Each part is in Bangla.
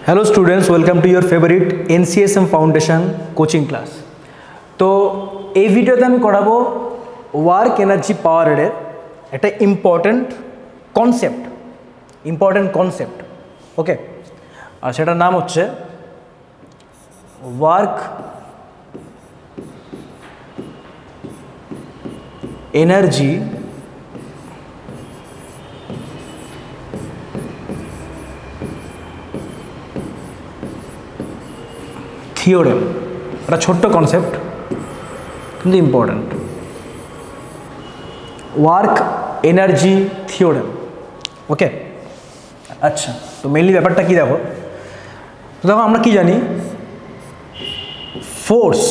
Hello students, welcome to your favourite NCSM foundation coaching class. तो এই ভিডিওতে আমি করাবো ওয়ার্ক এনার্জি পাওয়ারের একটা ইম্পর্টেন্ট কনসেপ্ট ওকে। আর সেটার নাম হচ্ছে ওয়ার্ক এনার্জি থিওরেম। একটা ছোট্ট কনসেপ্ট কিন্তু ইম্পর্টেন্ট, ওয়ার্ক এনার্জি থিওরেম ওকে। আচ্ছা, তো মেইনলি ব্যাপারটা কি দেখো, তো দেখো আমরা কি জানি, ফোর্স,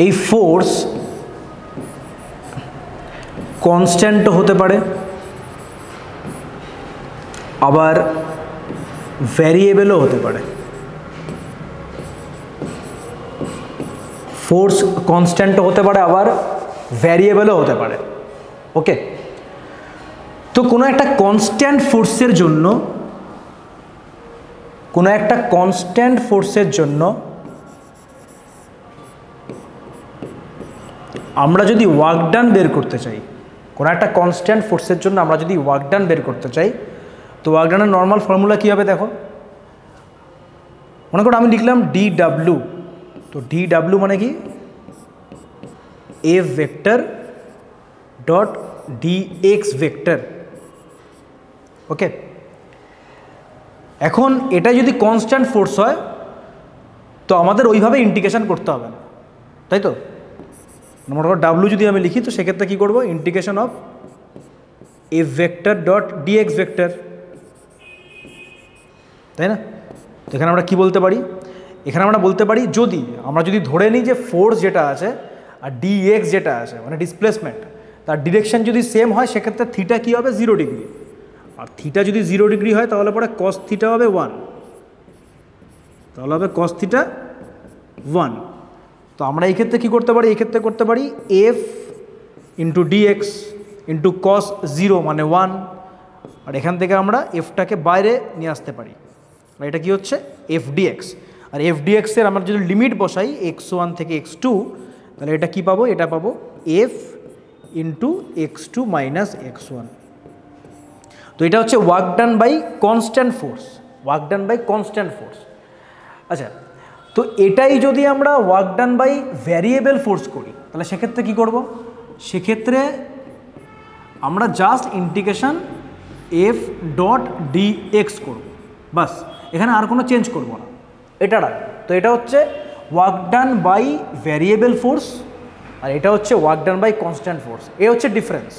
এই ফোর্স কনস্ট্যান্টও হতে পারে, আবার ভ্যারিয়েবলও হতে পারে। ফোর্স কনস্ট্যান্টও হতে পারে, আবার ভ্যারিয়েবলও হতে পারে ওকে। তো কোনো একটা কনস্ট্যান্ট ফোর্সের জন্য আমরা যদি ওয়ার্ক ডান বের করতে চাই, কোনো একটা কনস্ট্যান্ট ফোর্সের জন্য আমরা যদি ওয়ার্ক ডান বের করতে চাই, তো ওয়ার্ক ডানের নর্মাল ফর্মুলা কী হবে দেখো, মনে করো আমি লিখলাম ডি ডাব্লিউ। তো ডি ডাব্লিউ মানে কি, F vector dot D X vector okay. এখন এটা যদি কনস্ট্যান্ট ফোর্স হয় তো আমাদের ওইভাবে ইন্টিগ্রেশন করতে হবে না, তাই তো। মনে করো ডাব্লিউ যদি আমি লিখি, তো সেক্ষেত্রে কী করবো, integration of F vector dot D X vector, তাই না। তো এখানে আমরা কী বলতে পারি, এখানে আমরা বলতে পারি যদি আমরা ধরে নিই যে ফোর্স যেটা আছে আর ডিএক্স যেটা আছে মানে ডিসপ্লেসমেন্ট, তার ডিরেকশন যদি সেম হয়, সেক্ষেত্রে থিটা কী হবে 0 ডিগ্রি। আর থিটা যদি 0 ডিগ্রি হয় তাহলে পরে কস থিটা হবে 1, তাহলে হবে কস থিটা 1। তো আমরা এই ক্ষেত্রে কী করতে পারি, এই ক্ষেত্রে করতে পারি F into d x into cos 0 মানে 1। আর এখান থেকে আমরা এফটাকে বাইরে নিয়ে আসতে পারি, আর এটা কি হচ্ছে এফ ডিএক্স। আর এফ ডিএক্সের আমরা যদি লিমিট বসাই x1 থেকে x2, তাহলে এটা কি পাবো, এটা পাবো F into x2 minus x1। তো এটা হচ্ছে work done by constant force, আচ্ছা। তো এটাই যদি আমরা work done by variable force করি, তাহলে সেক্ষেত্রে কী করব, সেক্ষেত্রে আমরা just integration F dot D X করবো, বাস। এখানে আর কোনো চেঞ্জ করব না, এটা রাখবো। তো এটা হচ্ছে work done by variable force, আর এটা হচ্ছে work done by constant force. এ হচ্ছে ডিফারেন্স।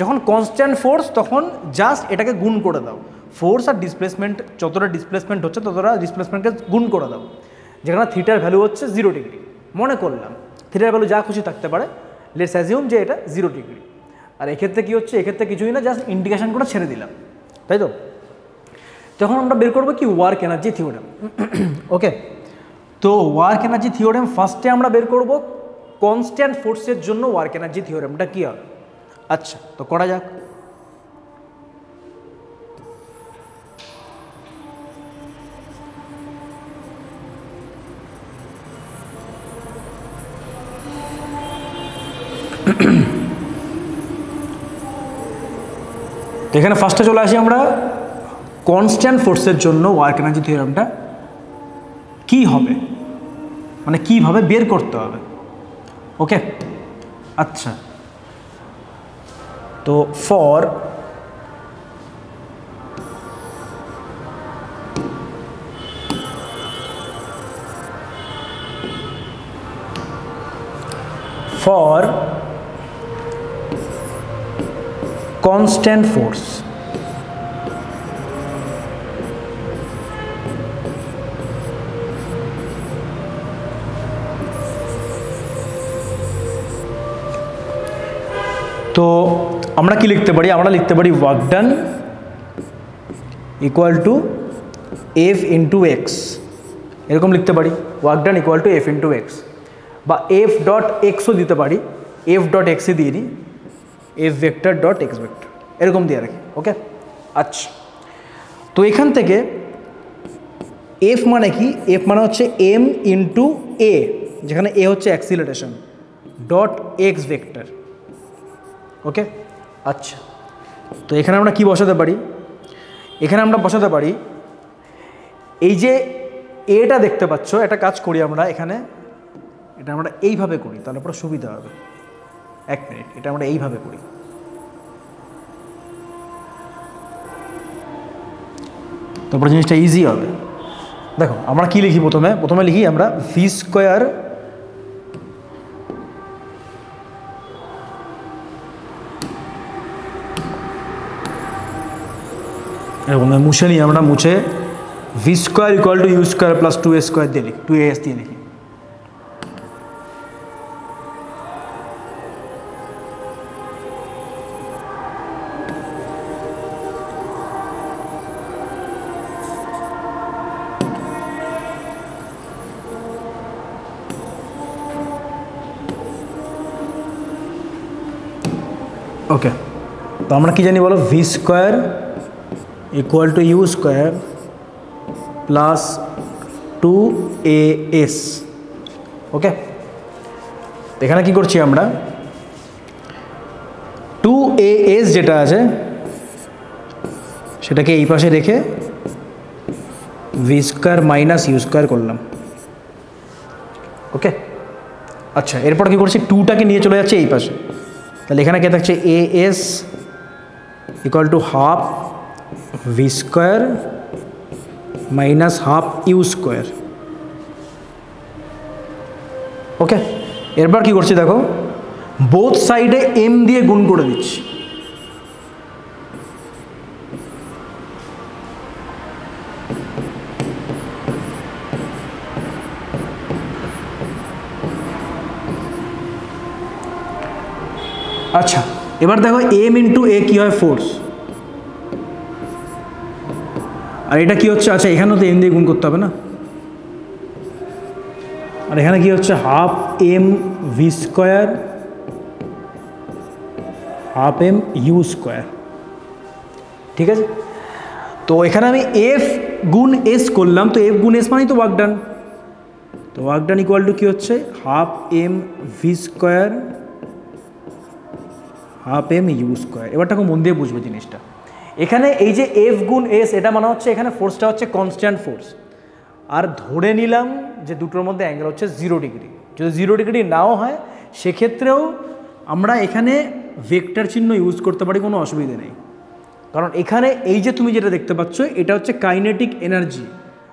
যখন কনস্ট্যান্ট ফোর্স তখন জাস্ট এটাকে গুণ করে দাও, ফোর্স আর ডিসপ্লেসমেন্ট, যতটা ডিসপ্লেসমেন্ট হচ্ছে ততটা ডিসপ্লেসমেন্টকে গুণ করে দাও। যেখানে থিটার ভ্যালু হচ্ছে 0 ডিগ্রি, মনে করলাম থিটার ভ্যালু যা খুশি থাকতে পারে, লেটস অ্যাজিউম যে এটা 0 ডিগ্রি। আর এক্ষেত্রে কী হচ্ছে, এক্ষেত্রে কিছুই না, জাস্ট ইন্টিগ্রেশন করে ছেড়ে দিলাম, তাই তো। তখন আমরা বের করবো কি, ওয়ার্ক এনার্জি থিওরেম ওকে। তো ওয়ার্ক এনার্জি থিওরেম ফার্স্টে আমরা বের করব কনস্ট্যান্ট ফোর্সের জন্য ওয়ার্ক এনার্জি থিওরেমটা কী হবে। আচ্ছা, তো করা যাক। এখানে ফার্স্টে চলে আসি আমরা, কনস্ট্যান্ট ফোর্সের জন্য ওয়ার্ক এনার্জি থিওরেমটা কী হবে, মানে কীভাবে বের করতে হবে ওকে। আচ্ছা, তো ফর constant force, তো আমরা কি লিখতে পারি, আমরা লিখতে পারি work done equal two F into x, এরকম লিখতে পারি, work done equal two F into x, বা এফ ডট এক্সও দিতে পারি, এফ ডট এক্সে দিয়ে নিই, F vector dot x vector এরকম দিয়ে রাখি। ওকে, আচ্ছা, তো এখান থেকে এফ মানে কি, এফ মানে হচ্ছে এম ইন্টু এ, যেখানে এ হচ্ছে অ্যাক্সিলারেশন, ডট এক্স ভেক্টর। ওকে, আচ্ছা, তো এখানে আমরা কি বসাতে পারি, এখানে আমরা বসাতে পারি এই যে এটা দেখতে পাচ্ছ, একটা কাজ করি আমরা এখানে, এটা আমরা এইভাবে করি তাহলে পুরো সুবিধা হবে। এক মিনিট, এটা আমরা এইভাবে করি, তারপরে জিনিসটা ইজি হবে। দেখো আমরা কি লিখি, প্রথমে লিখি আমরা ভি স্কোয়ার এরকম মুছে নিই আমরা, মুছে V square equal to U square plus 2a square দিয়ে লিখি, 2as দিয়ে লিখি। ওকে, তো আমরা কি জানি বলো, V square equal to U square plus 2as। Okay, এখানে কি করছি আমরা, 2as যেটা আছে সেটাকে এই পাশে রেখে V square minus U square করলাম। ওকে, আচ্ছা, এরপর কি করছি, 2টাকে নিয়ে চলে যাচ্ছে এই পাশে, তাহলে এখানে কে থাকছে, as equal to half v square minus half u square. Okay, এরপর কি করছি দেখো, বোথ সাইডে এম দিয়ে গুণ করে দিচ্ছি। আচ্ছা, এবার দেখো এম ইন্টু এ কী হয়, ফোর্স, আর এটা কি হচ্ছে, আচ্ছা এখানেও তো এম দিয়ে গুণ করতে হবে না, আর এখানে কি হচ্ছে, half M V square half M U square. ঠিক আছে, তো এখানে আমি এফ গুণ এস করলাম, তো এফ গুণ এস মানেই তো ওয়ার্ক ডান, তো ওয়ার্ক ডান ইকুয়াল টু কী হচ্ছে, half M V square half M U square. এবারটা খুব মন দিয়ে বুঝবে জিনিসটা, এখানে এই যে এফ গুণ এস, এটা মানে হচ্ছে এখানে ফোর্সটা হচ্ছে কনস্ট্যান্ট ফোর্স, আর ধরে নিলাম যে দুটোর মধ্যে অ্যাঙ্গেল হচ্ছে 0 ডিগ্রি। যদি 0 ডিগ্রি নাও হয় সেক্ষেত্রেও আমরা এখানে ভেক্টর চিহ্ন ইউজ করতে পারি, কোনো অসুবিধা নেই, কারণ এখানে এই যে তুমি যেটা দেখতে পাচ্ছ এটা হচ্ছে কাইনেটিক এনার্জি,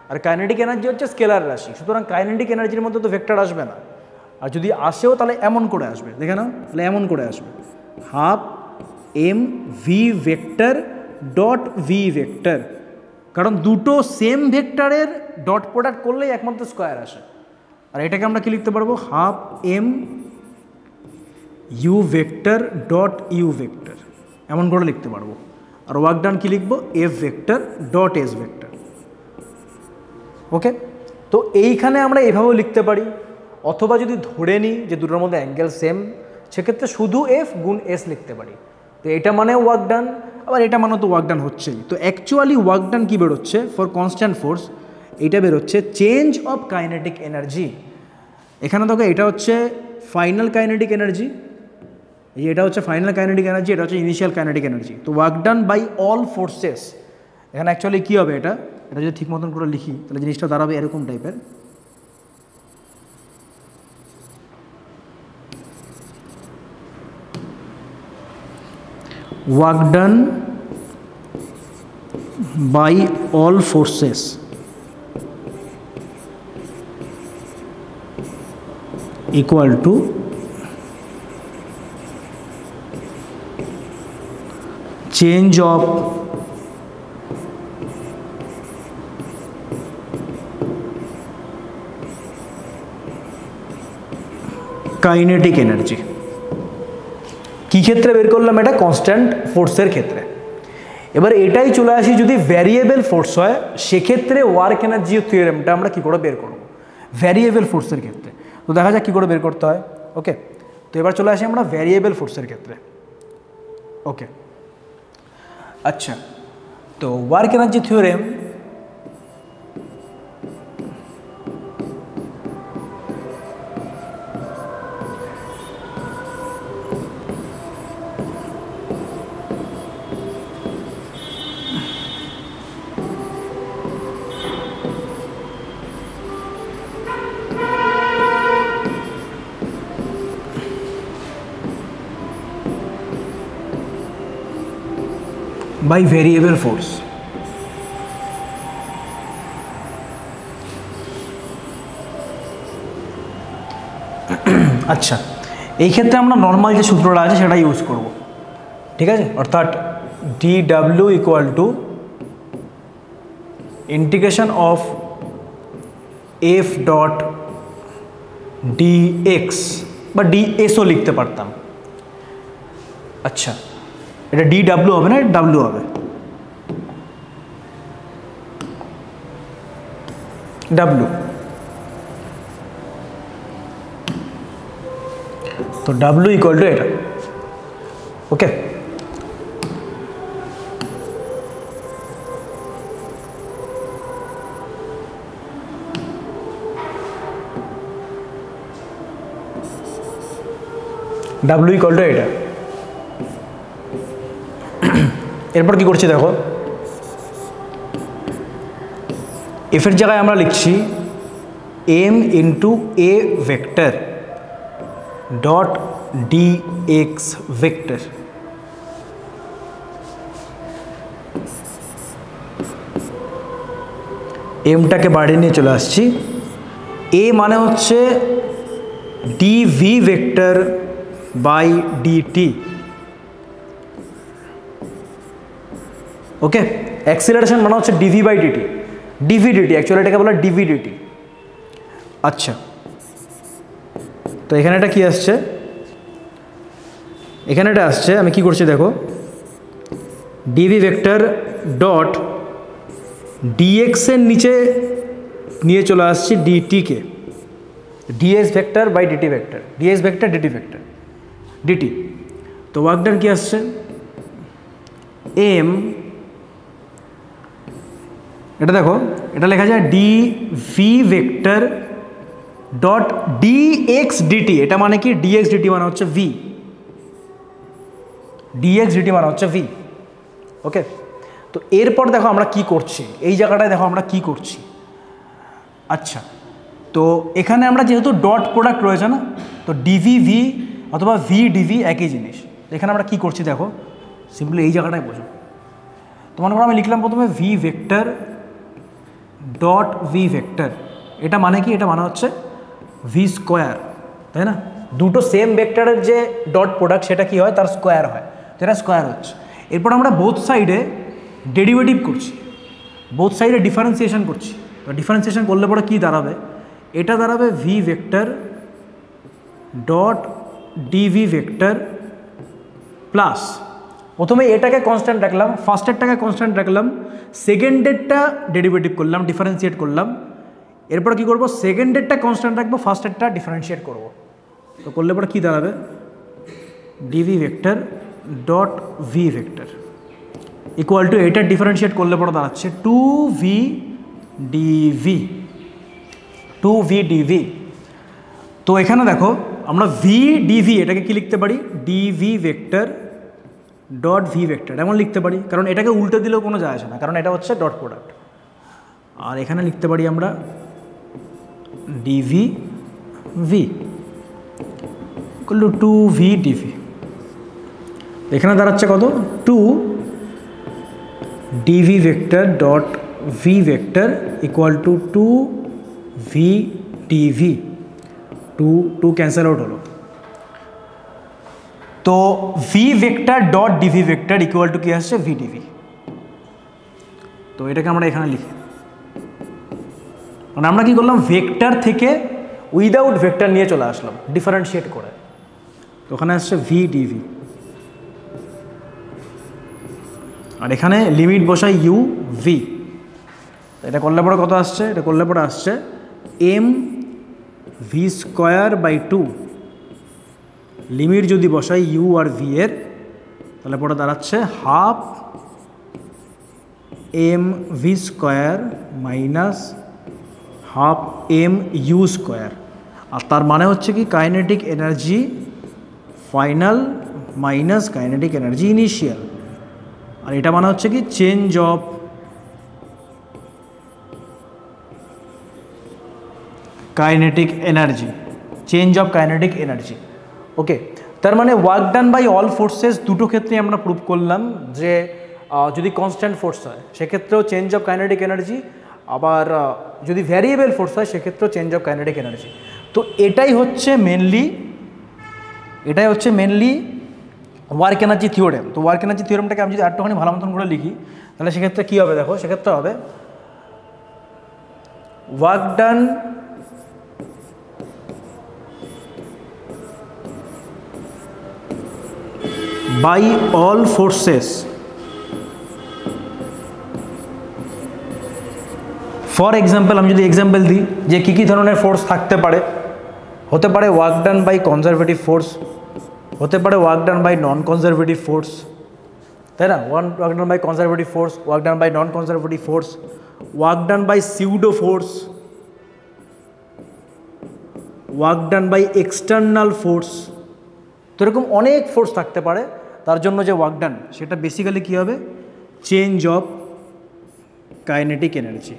আর কাইনেটিক এনার্জি হচ্ছে স্কেলার রাশি, সুতরাং কাইনেটিক এনার্জির মধ্যে তো ভেক্টর আসবে না, আর যদি আসেও তাহলে এমন করে আসবে, দেখে নাও, তাহলে এমন করে আসবে, half M V vector dot V vector, কারণ দুটো সেম ভেক্টরের ডট প্রোডাক্ট করলেই একমাত্র স্কোয়ার আসে। আর এটাকে আমরা কি লিখতে পারবো, half M U vector dot U vector, এমন করে লিখতে পারবো। আর ওয়ার্ক ডান কি লিখবো, F vector dot S vector. Okay, তো এইখানে আমরা এভাবেও লিখতে পারি, অথবা যদি ধরে নিই যে দুটোর মধ্যে অ্যাঙ্গেল সেম, সেক্ষেত্রে শুধু এফ গুণ এস লিখতে পারি। তো এটা মানে ওয়ার্ক ডান, আবার এটা মানে তো ওয়ার্ক ডান হচ্ছেই। তো অ্যাকচুয়ালি ওয়ার্ক ডান কী বেরোচ্ছে ফর কনস্ট্যান্ট ফোর্স, এটা বেরোচ্ছে চেঞ্জ অফ কাইনেটিক এনার্জি। এখানে দেখো এটা হচ্ছে ফাইনাল কাইনেটিক এনার্জি, এটা হচ্ছে ফাইনাল কাইনেটিক এনার্জি, এটা হচ্ছে ইনিশিয়াল কাইনেটিক এনার্জি। তো work done by all forces, এখানে অ্যাকচুয়ালি কী হবে, এটা যদি ঠিক মতন করে লিখি তাহলে জিনিসটা দাঁড়াবে এরকম টাইপের, work done by all forces equal to change of kinetic energy. কী ক্ষেত্রে বের করলাম, এটা কনস্ট্যান্ট ফোর্সের ক্ষেত্রে। এবার এটাই চলে আসি, যদি ভ্যারিয়েবল ফোর্স হয় সেক্ষেত্রে ওয়ার্ক এনার্জি থিওরেমটা আমরা কী করে বের করব, ভ্যারিয়েবল ফোর্সের ক্ষেত্রে। তো দেখা যাক কী করে বের করতে হয়। ওকে, তো এবার চলে আসি আমরা ভ্যারিয়েবল ফোর্সের ক্ষেত্রে। ওকে, আচ্ছা, তো work energy theorem by variable force. আচ্ছা, এই ক্ষেত্রে আমরা নর্মাল যে সূত্রটা আছে সেটা ইউজ করব, ঠিক আছে? অর্থাৎ dw equal to integration of F dot d x বা ডিএসও লিখতে পারতাম। আচ্ছা, এটা dw হবে না, w হবে w। তো w ইকুয়াল টু এটা, ওকে। w ইকুয়াল টু এটা। এরপর কি করছি দেখো, এফ এর জায়গায় আমরা লিখছি m into A vector dot dx vector. এমটাকে বাড়িয়ে নিয়ে চলে আসছি, এ মানে হচ্ছে dv vector by dt, okay. Acceleration মানে হচ্ছে dv by dt, dv dt actually এটাকে বলা dv dt। আচ্ছা, তো এখানে এটা কি আসছে, এখানে এটা আসছে, আমি কি করছি দেখো, dv ভেক্টর ডট dx এর নিচে নিয়ে চলে আসছি dt কে, ds vector by dt vector, ds vector dt vector dt। তো ওয়ার্ক ডান কি আসছে, m, এটা দেখো এটা লেখা যায় dv vector dot dx dt। এটা মানে কি, dx dt মানে হচ্ছে v, dx dt মানে হচ্ছে v, ওকে। তো এরপর দেখো আমরা কি করছি, এই জায়গাটায় দেখো আমরা কি করছি। আচ্ছা, তো এখানে আমরা যেহেতু ডট প্রোডাক্ট রয়েছে না, তো ডিভি ভি অথবা ভি ডিভি একই জিনিস। এখানে আমরা কি করছি দেখো, সিম্পলি এই জায়গাটায় বোঝো। তো মনে করো আমি লিখলাম প্রথমে V vector dot V vector, এটা মানে কি, এটা মানে হচ্ছে ভি স্কোয়ার, তাই না? দুটো সেম ভেক্টরের যে ডট প্রোডাক্ট সেটা কি হয়, তার স্কোয়ার হয়, যেটা স্কোয়ার হচ্ছে। এরপর আমরা বোথ সাইডে ডেরিভেটিভ করছি, বোথ সাইডে ডিফারেন্সিয়েশন করছি। তো ডিফারেন্সিয়েশন করলে পরে কী দাঁড়াবে, এটা দাঁড়াবে V vector dot d v vector plus, প্রথমে এটাকে কনস্ট্যান্ট রাখলাম, ফার্স্টেরটাকে কনস্ট্যান্ট রাখলাম, সেকেন্ডেরটা ডেরিভেটিভ করলাম, ডিফারেন্সিয়েট করলাম। এরপর কি করব, সেকেন্ডেরটা কনস্ট্যান্ট রাখবো, ফার্স্টেরটা ডিফারেন্সিয়েট করব। তো করলে পরে কী দাঁড়াবে, d v vector dot V vector equal to, এটা ডিফারেন্সিয়েট করলে পরে দাঁড়াচ্ছে 2v dv, 2v dv। তো এখানে দেখো আমরা v dv এটাকে কি লিখতে পারি, dv vector dot V vector এমন লিখতে পারি, কারণ এটাকে উল্টে দিলেও কোনো যায় আসে না, কারণ এটা হচ্ছে ডট প্রোডাক্ট। আর এখানে লিখতে পারি আমরা dv v equal to 2v dv। এখানে দাঁড়াচ্ছে কত, 2 dv vector dot V vector equal to 2v dv, 2 cancel out হলো। তো V vector dot d v vector equal to কি আসছে, ভি ডিভি। তো এটাকে আমরা এখানে লিখি, মানে আমরা কি করলাম, ভেক্টর থেকে উইদাউট ভেক্টর নিয়ে চলে আসলাম ডিফারেন্সিয়েট করে। তো ওখানে আসছে ভি ডিভি, আর এখানে লিমিট বসাই ইউ ভি। এটা করলে পরে কত আসছে, এটা করলে পরে আসছে M V square by 2। Limit যদি বসাই ইউ আর ভি এর, তাহলে পরে দাঁড়াচ্ছে half M V square minus half M U square. আর তার মানে হচ্ছে কি, kinetic energy final minus kinetic energy initial. আর এটা মানে হচ্ছে কি, change of kinetic energy, change of kinetic energy, okay. তার মানে work done by all forces দুটো ক্ষেত্রে আমরা প্রুভ করলাম যে যদি কনস্ট্যান্ট ফোর্স হয় সেক্ষেত্রেও চেঞ্জ অফ কাইনেটিক এনার্জি, আবার যদি ভ্যারিয়েবল ফোর্স হয় সেক্ষেত্রেও চেঞ্জ অফ কাইনেটিক এনার্জি। তো এটাই হচ্ছে মেনলি ওয়ার্ক এনার্জি থিওরেম। তো ওয়ার্ক এনার্জি থিওরেমটাকে আমি যদি একটুখানি ভালো মতন করে লিখি তাহলে সেক্ষেত্রে কী হবে, দেখো সেক্ষেত্রে হবে work done by all forces for example, আমি যদি এক্সাম্পল দিই যে কী ধরনের ফোর্স থাকতে পারে, হতে পারে work done by conservative force, হতে পারে work done by non conservative force, তাই না? Work done by conservative force, work done by non conservative force, work done by pseudo force, work done by external force. তো এরকম অনেক ফোর্স থাকতে পারে, তার জন্য যে ওয়ার্ক ডান সেটা বেসিক্যালি কী হবে, চেঞ্জ অফ কাইনেটিক এনার্জি।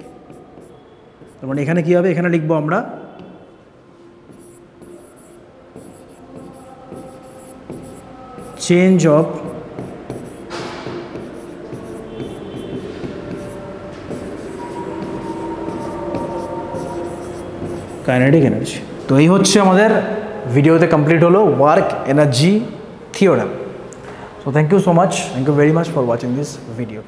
তার মানে এখানে কী হবে, এখানে লিখবো আমরা চেঞ্জ অফ কাইনেটিক এনার্জি। তো এই হচ্ছে আমাদের ভিডিওতে কমপ্লিট হলো work energy theorem. So thank you so much. Thank you very much for watching this video.